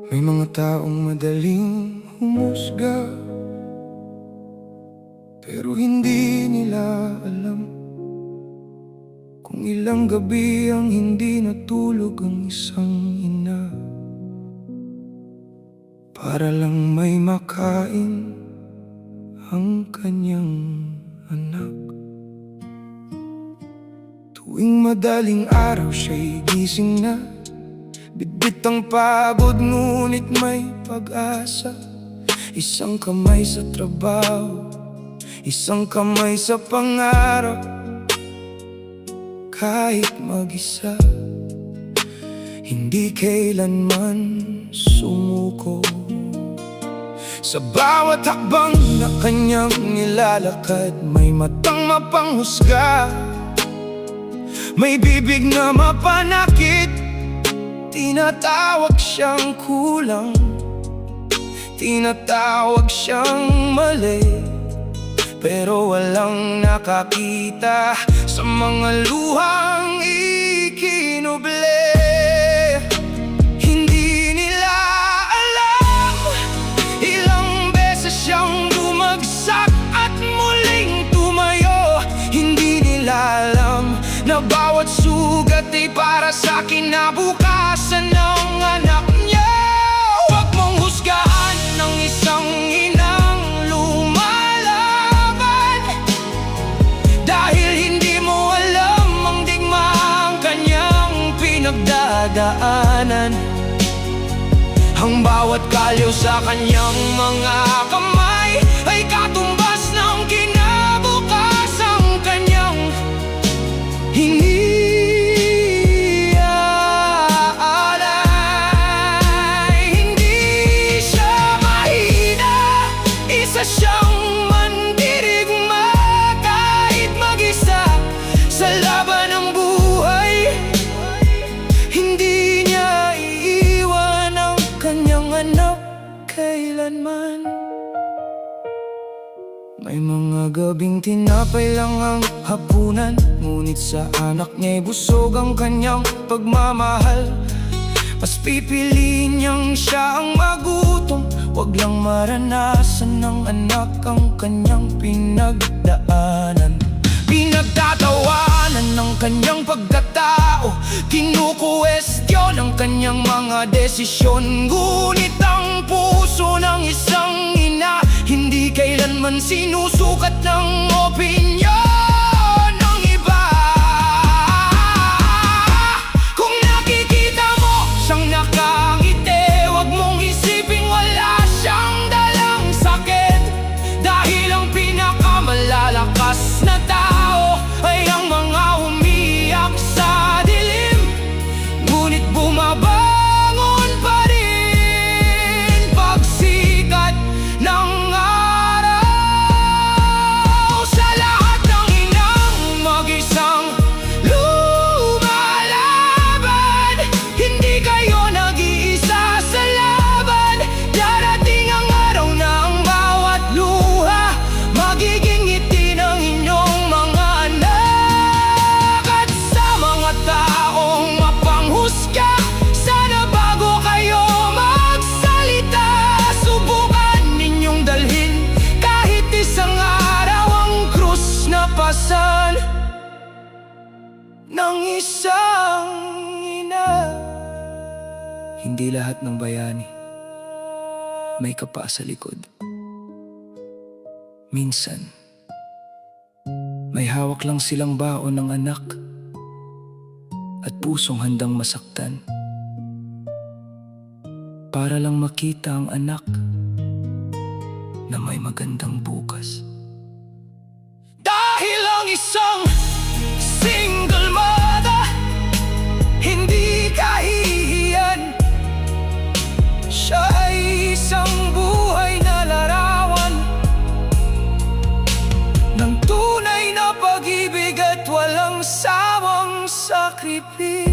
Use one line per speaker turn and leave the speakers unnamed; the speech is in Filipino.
May mga taong madaling humusga, pero hindi nila alam kung ilang gabi ang hindi natulog ang isang ina, para lang may makain ang kanyang anak. Tuwing madaling araw siya'y gising na, bitbit ang pagod ngunit may pag-asa. Isang kamay sa trabaho, isang kamay sa pangarap. Kahit mag-isa, hindi kailanman sumuko. Sa bawat hakbang na kanyang nilalakad, may matang mapanghusga, may bibig na mapanakit. Tinatawag siyang kulang, tinatawag siyang mali, pero walang nakakita sa mga luhang ikinuble. Hindi nila alam ilang beses siyang bumagsak at muling tumayo. Hindi nila alam na bawat sugat ay para sa kinabukasan ng anak niya. Huwag mong husgahan ng isang inang lumalaban, dahil hindi mo alam ang digmaang kanyang pinagdadaanan. Ang bawat kalyo sa kanyang mga kamay ay katumbas ng kinabukasang kanyang iniaalay. Hindi siya mahina, isa siyang mandirigma, kahit mag-isa sa laban ng buhay. Hindi niya iiwan ang kanyang anak kailanman. May mga gabing tinapay lang ang hapunan, ngunit sa anak niya'y busog ang kanyang pagmamahal. Mas pipiliin niyang siya ang magutom, wag lang maranasan ng anak ang kanyang pinagdaanan. Pinagtatawanan ng kanyang pagkatao, kinukuwestiyon ang kanyang mga desisyon. Ngunit ang puso ng isang ina hindi kailanman sinusukat ng opinyon ng iba. Kung nakikita mo siyang nakangiti, wag mong isiping wala siyang dalang sakit, dahil ang pinakamalalakas na tao ay ang mga umiyak sa dilim, ngunit bumabangon pa rin pagsikat ng araw. Sa lahat ng inang mag-isang lumalaban, hindi kayo nag-iisa sa laban. Darating ang araw na ang bawat luha magiging ngiti ng inyong mga anak. At sa mga taong mapanghusga, sana bago kayo magsalita, subukan ninyong dalhin kahit isang araw ang krus na pasan ng isang ina. Hindi lahat ng bayani may kapa sa likod. Minsan, may hawak lang silang baon ng anak at pusong handang masaktan, para lang makita ang anak na may magandang bukas. Dahil ang isang single mother hindi kahihiyan, siya ay isang buhay na larawan ng tunay na pag-ibig at walang sawang sakripisyo.